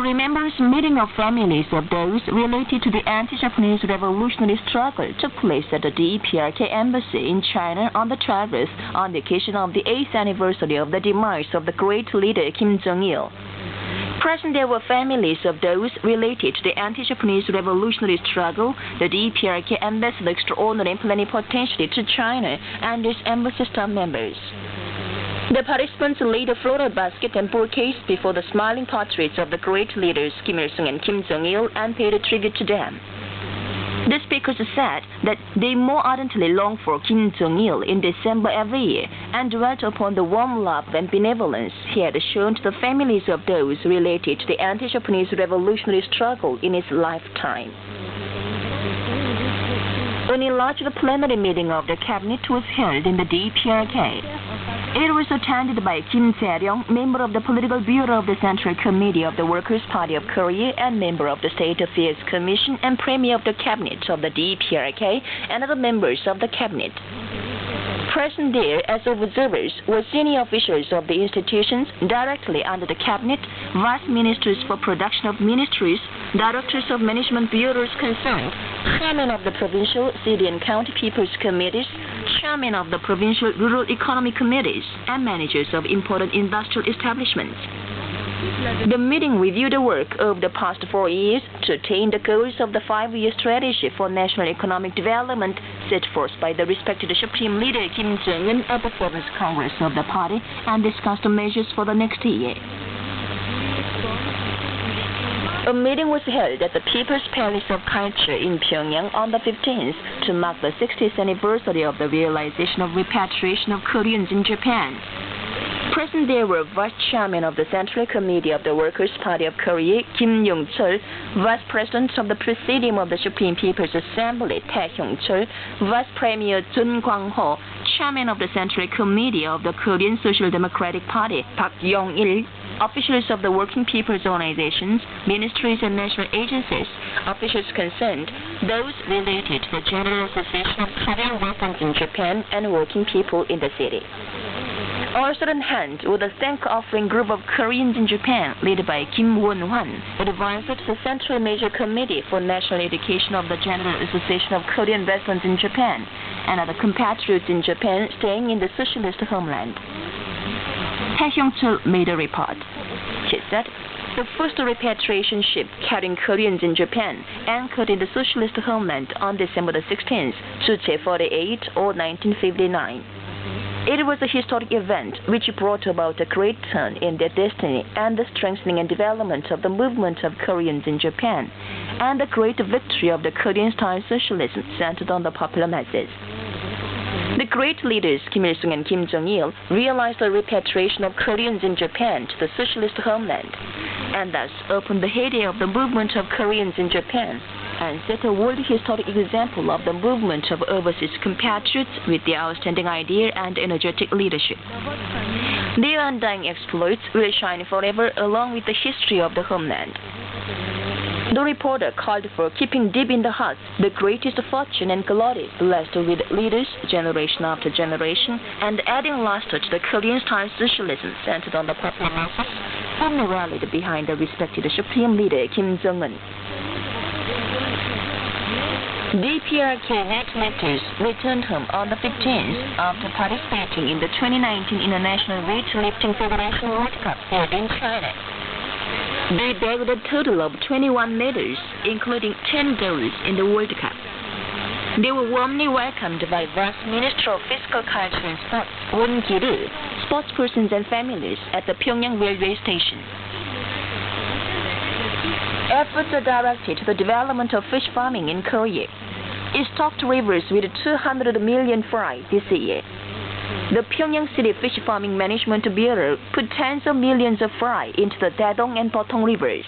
The remembrance meeting of families of those related to the anti-Japanese revolutionary struggle took place at the DPRK embassy in China on the 12th on the occasion of the 8th anniversary of the demise of the great leader Kim Jong-il. Present there were families of those related to the anti-Japanese revolutionary struggle, the DPRK ambassador extraordinary plenipotentiary to China, and its embassy staff members. The participants laid a floral basket and bouquets before the smiling portraits of the great leaders Kim Il-sung and Kim Jong-il and paid a tribute to them. The speakers said that they more ardently long for Kim Jong-il in December every year and dwelt upon the warm love and benevolence he had shown to the families of those related to the anti-Japanese revolutionary struggle in his lifetime. An enlarged plenary meeting of the cabinet was held in the DPRK. It was attended by Kim Jae-ryong, member of the Political Bureau of the Central Committee of the Workers' Party of Korea and member of the State Affairs Commission and Premier of the Cabinet of the DPRK and other members of the Cabinet. Present there as observers were senior officials of the institutions directly under the Cabinet, Vice Ministers for Production of Ministries, Directors of Management Bureaus concerned, Chairman of the Provincial, City and County People's Committees, Chairman of the Provincial Rural Economy Committees, and managers of important industrial establishments. The meeting reviewed the work of the past 4 years to attain the goals of the 5-year strategy for national economic development set forth by the respected Supreme Leader Kim Jong-un at the 7th Congress of the party and discussed the measures for the next year. A meeting was held at the People's Palace of Culture in Pyongyang on the 15th to mark the 60th anniversary of the realization of repatriation of Koreans in Japan. Present there were Vice Chairman of the Central Committee of the Workers' Party of Korea, Kim Yong-chol, Vice President of the Presidium of the Supreme People's Assembly, Tae Hyung-chol, Vice Premier Jun Kwang-ho, Chairman of the Central Committee of the Korean Social Democratic Party, Park Yong-il, officials of the working people's organizations, ministries and national agencies, officials concerned, those related to the General Association of Korean Workers in Japan and working people in the city. Also on hand was a thank-offering group of Koreans in Japan led by Kim Won-hwan, advisor to the Central Major Committee for National Education of the General Association of Korean Residents in Japan, and other compatriots in Japan staying in the socialist homeland. Tae Hyung-chol made a report. She said, the first repatriation ship carrying Koreans in Japan anchored in the socialist homeland on December the 16th, Juche 48 or 1959. It was a historic event which brought about a great turn in their destiny and the strengthening and development of the movement of Koreans in Japan, and the great victory of the Korean-style socialism centered on the popular masses. The great leaders Kim Il-sung and Kim Jong-il realized the repatriation of Koreans in Japan to the socialist homeland, and thus opened the heyday of the movement of Koreans in Japan, and set a world historic example of the movement of overseas compatriots with their outstanding idea and energetic leadership. Their undying exploits will shine forever along with the history of the homeland. The reporter called for keeping deep in the hearts the greatest fortune and glory blessed with leaders generation after generation, and adding luster to the Korean-style socialism centered on the popular masses, firmly rallied behind the respected Supreme Leader Kim Jong-un. DPRK weightlifters returned home on the 15th after participating in the 2019 International Weightlifting Federation World Cup held in China. They bagged a total of 21 medals, including 10 golds in the World Cup. They were warmly welcomed by Vice Minister of Physical Culture and Sports, Won Ki-ru, sportspersons and families at the Pyongyang railway station. Efforts are directed to the development of fish farming in Korea. It stocked rivers with 200 million fry this year. The Pyongyang City Fish Farming Management Bureau put tens of millions of fry into the Daedong and Botong rivers.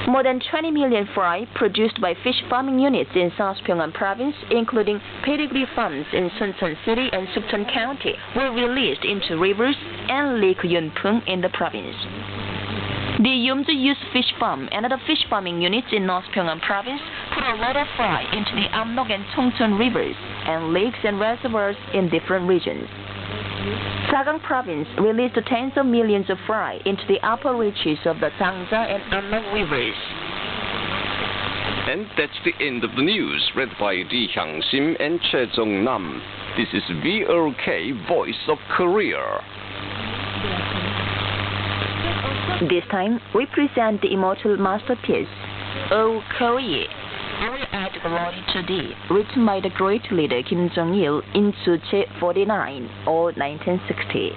More than 20 million fry produced by fish farming units in South Pyongan Province, including pedigree farms in Suncheon City and Sukchon County, were released into rivers and Lake Yunpung in the province. The Yeomju Youth Fish Farm and other fish farming units in North Pyongan Province put a lot of fry into the Amnok and Chongcheon rivers and lakes and reservoirs in different regions. Sagang Province released tens of millions of fry into the upper reaches of the Zangsa and Anlang rivers. And that's the end of the news, read by Ri Hyang-sim and Che Jong-nam. This is VLK Voice of Korea. This time, we present the immortal masterpiece, O Korea, Glory and Glory to Thee, written by the great leader Kim Jong-il in Juche 49, or 1960.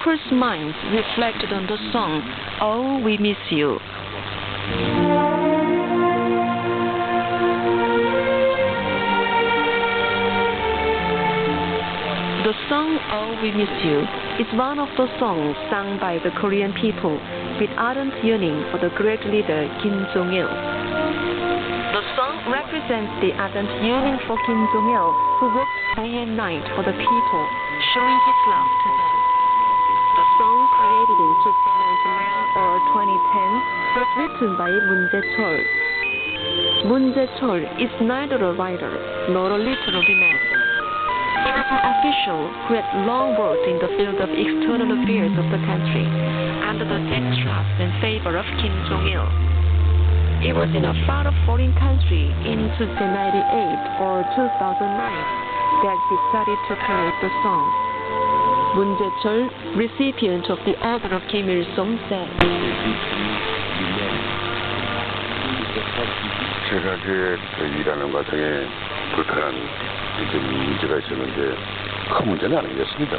people's minds reflected on the song, "Oh, We Miss You." The song "Oh, We Miss You" is one of the songs sung by the Korean people with ardent yearning for the great leader Kim Jong-il. The song represents the ardent yearning for Kim Jong-il, who worked day and night for the people, showing his love to them. The song, created in 2009 or 2010, was written by Moon Jae-chol. Moon Jae-chol is neither a writer nor a literary man. He was an official who had long worked in the field of external affairs of the country, under the deep trust and favor of Kim Jong-il. It was in a far-off foreign country in 1998 or 2009 that he started to create the song. Moon Jae-chol, recipient of the Order of Kim Il-sung, said, 제가 일하는 과정에 불편한 문제가 있었는데 큰 문제는 아니었습니다.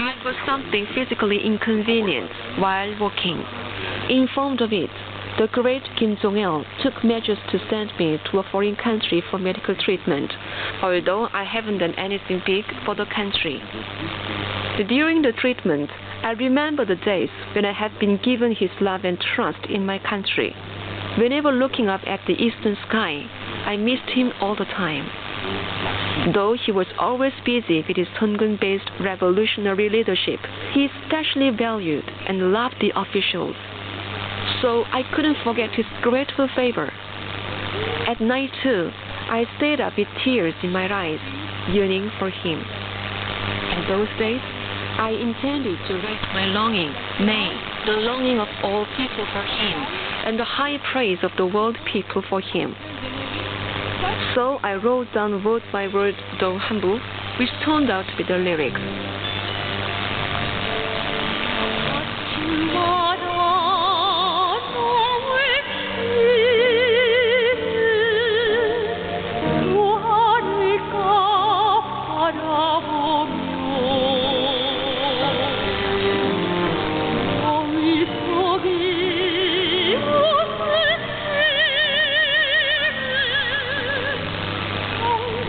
It was something physically inconvenient while working. Informed of it, the great Kim Jong-il took measures to send me to a foreign country for medical treatment, although I haven't done anything big for the country. During the treatment, I remember the days when I had been given his love and trust in my country. Whenever looking up at the eastern sky, I missed him all the time. Though he was always busy with his Sungun-based revolutionary leadership, he especially valued and loved the officials. So I couldn't forget his grateful favor. At night too, I stayed up with tears in my eyes, yearning for him. In those days, I intended to write my longing, nay, the longing of all people for him, and the high praise of the world people for him. So I wrote down word by word the Hanbu, which turned out to be the lyrics.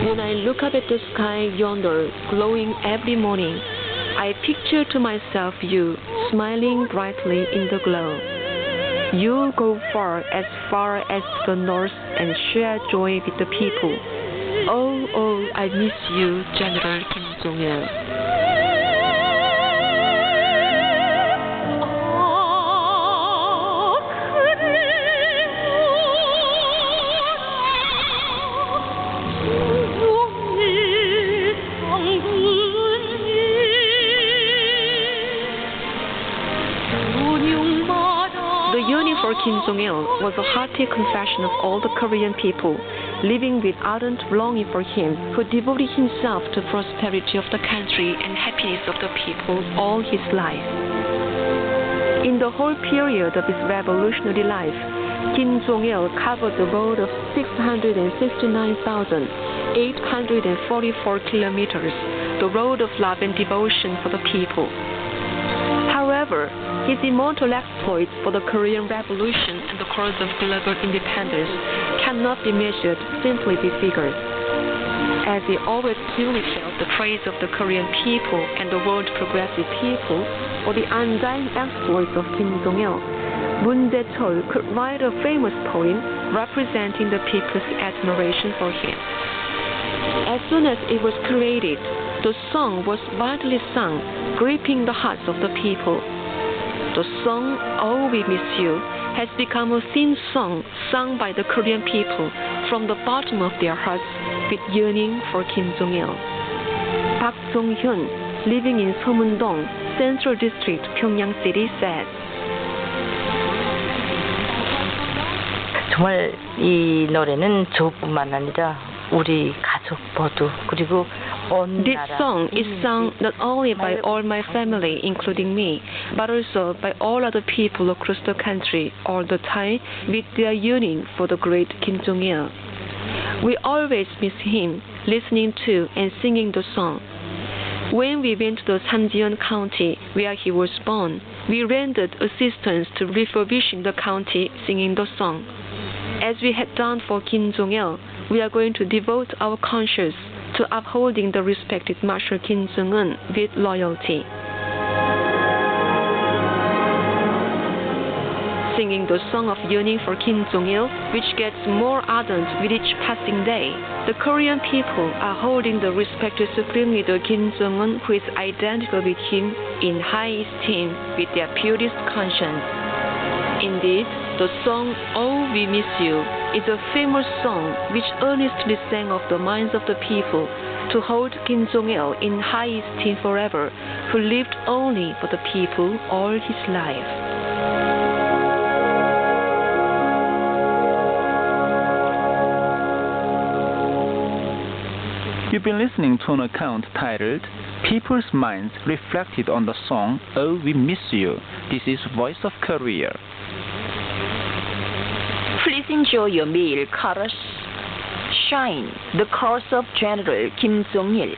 When I look up at the sky yonder, glowing every morning, I picture to myself you, smiling brightly in the glow. You go far as the north and share joy with the people. Oh, oh, I miss you, General Kim Jong-il. For Kim Jong-il was a hearty confession of all the Korean people, living with ardent longing for him, who devoted himself to prosperity of the country and happiness of the people all his life. In the whole period of his revolutionary life, Kim Jong-il covered the road of 669,844 kilometers, the road of love and devotion for the people. However, his immortal exploits for the Korean Revolution and the cause of global independence cannot be measured simply with figures. As he always duly felt the praise of the Korean people and the world progressive people for the undying exploits of Kim Jong-il, Moon Jae-chol could write a famous poem representing the people's admiration for him. As soon as it was created, the song was widely sung, gripping the hearts of the people. The song "Oh, We Miss You" has become a theme song sung by the Korean people from the bottom of their hearts with yearning for Kim Jong-il. Park Jong-hyun, living in Seomun-dong, Central District, Pyongyang City, said, 정말 이 노래는 저뿐만 아니라 우리 가족 모두 그리고 This song is sung not only by all my family, including me, but also by all other people across the country all the time with their yearning for the great Kim Jong-il. We always miss him, listening to and singing the song. When we went to the Sanjeon County, where he was born, we rendered assistance to refurbishing the county, singing the song. As we had done for Kim Jong-il, we are going to devote our conscience to upholding the respected Marshal Kim Jong-un with loyalty. Singing the song of yearning for Kim Jong-il, which gets more ardent with each passing day, the Korean people are holding the respected Supreme Leader Kim Jong-un, who is identical with him, in high esteem with their purest conscience. Indeed, the song "Oh, We Miss You" is a famous song which earnestly sang of the minds of the people to hold Kim Jong-il in high esteem forever, who lived only for the people all his life. You've been listening to an account titled People's Minds Reflected on the Song Oh, We Miss You. This is Voice of Korea. Please enjoy your meal, chorus. Shine, the chorus of General Kim Jong-il.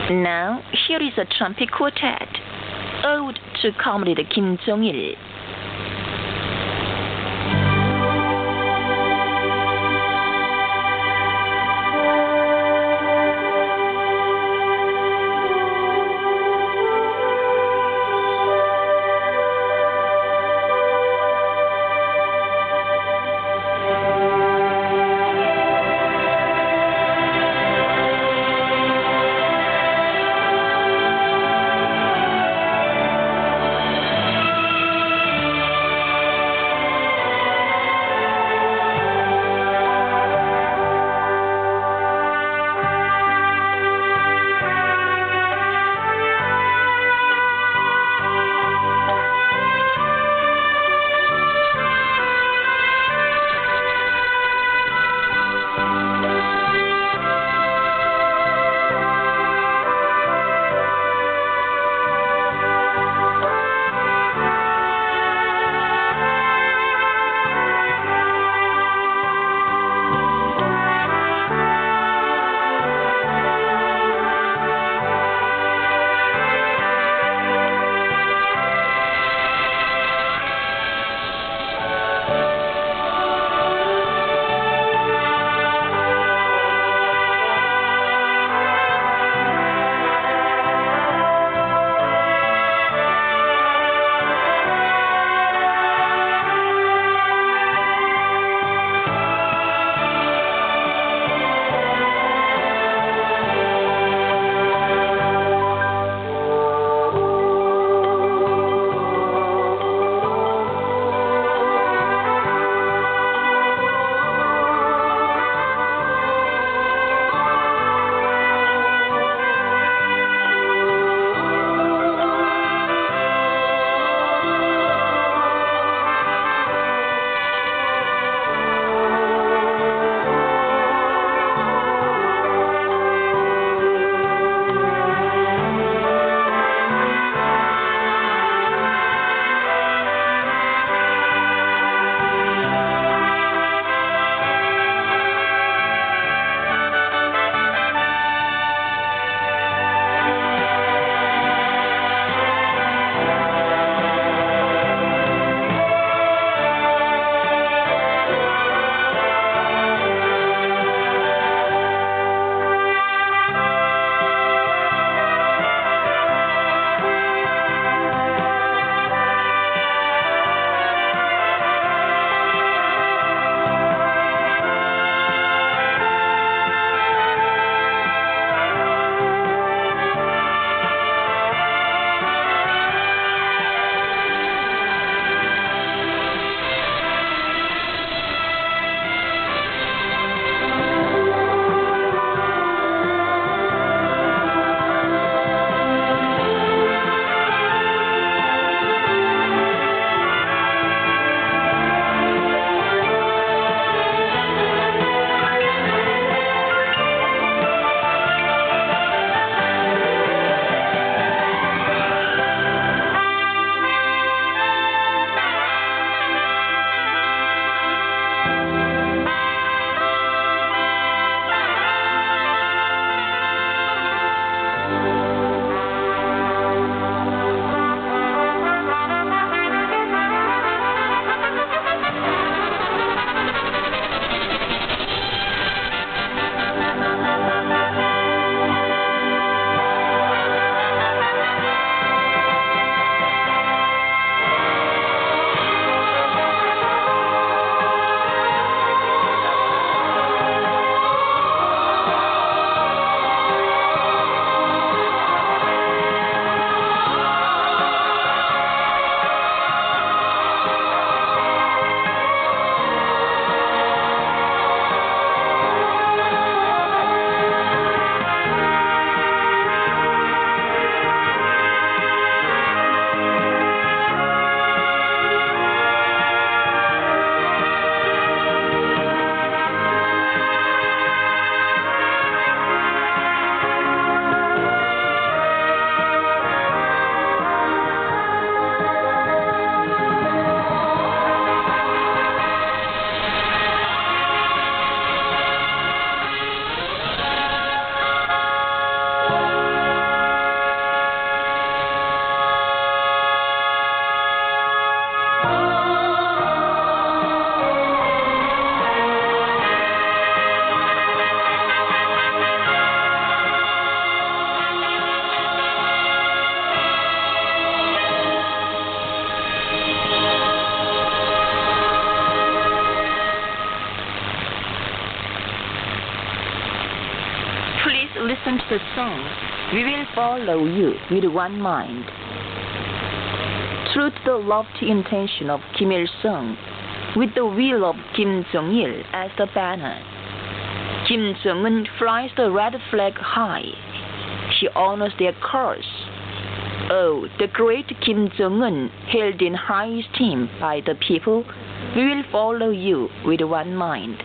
Now, here is a trumpet quartet, ode to Comrade Kim Jong-il. listen to the song, We Will Follow You with One Mind. True to the lofty intention of Kim Il-sung, with the will of Kim Jong-il as the banner, Kim Jong-un flies the red flag high. He honors their cause. Oh, the great Kim Jong-un, held in high esteem by the people, we will follow you with one mind.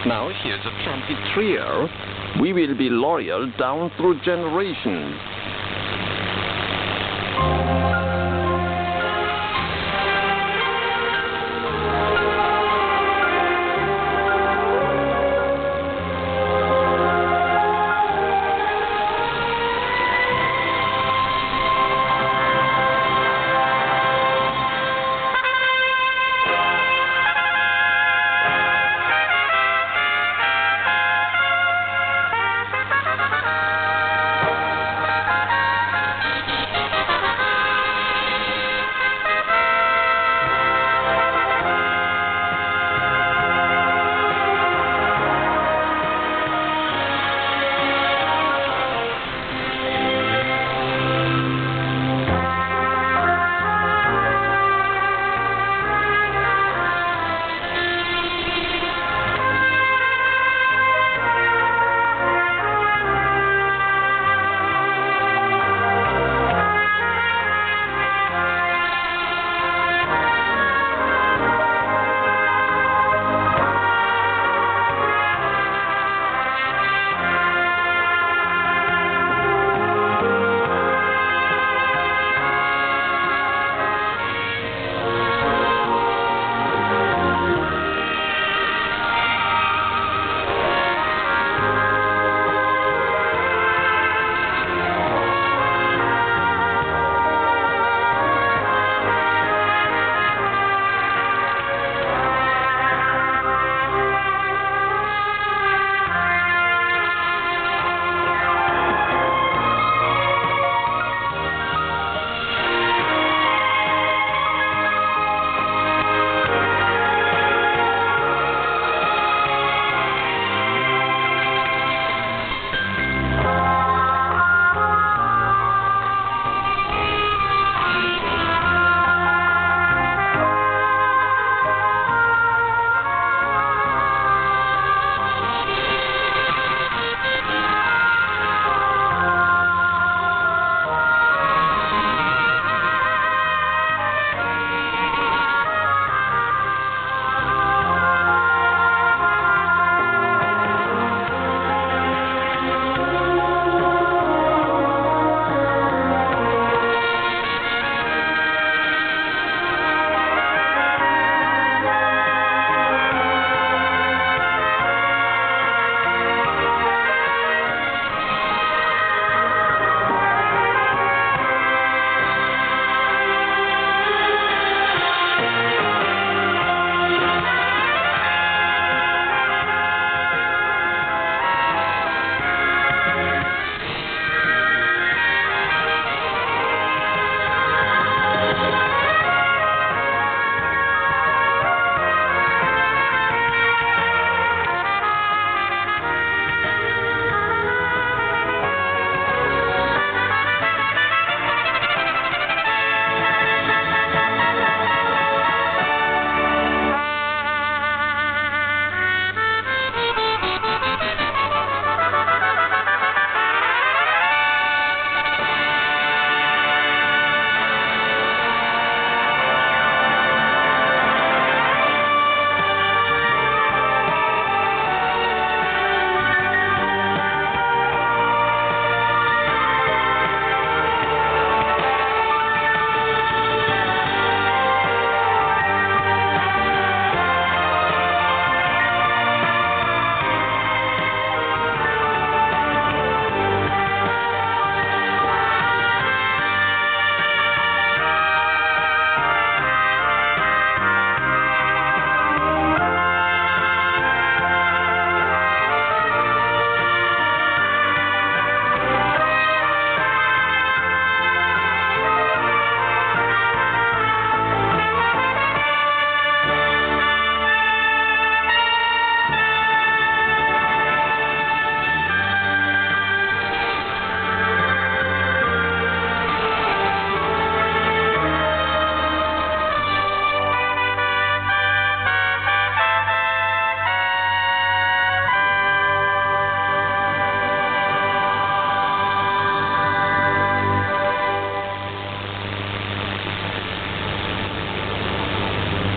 Now here's a trumpet trio. We will be loyal down through generations.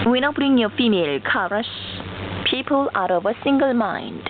We now bring you female chorus, People Out of a Single Mind.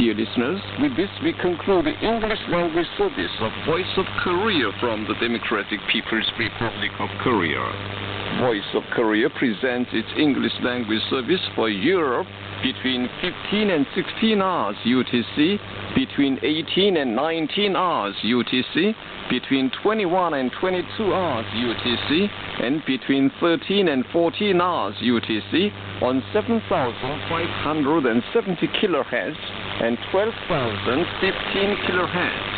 Dear listeners, with this we conclude the English language service of Voice of Korea from the Democratic People's Republic of Korea. Voice of Korea presents its English language service for Europe between 15 and 16 hours UTC, between 18 and 19 hours UTC, between 21 and 22 hours UTC, and between 13 and 14 hours UTC on 7,570 kHz and 12,015 kHz.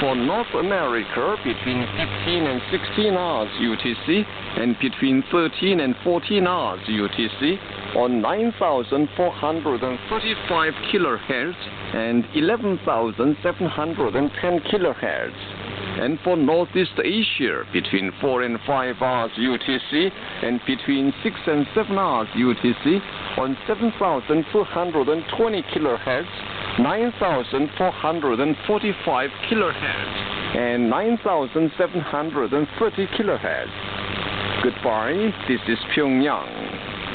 For North America, between 15 and 16 hours UTC and between 13 and 14 hours UTC on 9,435 kHz and 11,710 kHz. And for Northeast Asia, between 4 and 5 hours UTC and between 6 and 7 hours UTC on 7,220 kHz, 9,445 kHz, and 9,730 kHz. Goodbye, this is Pyongyang.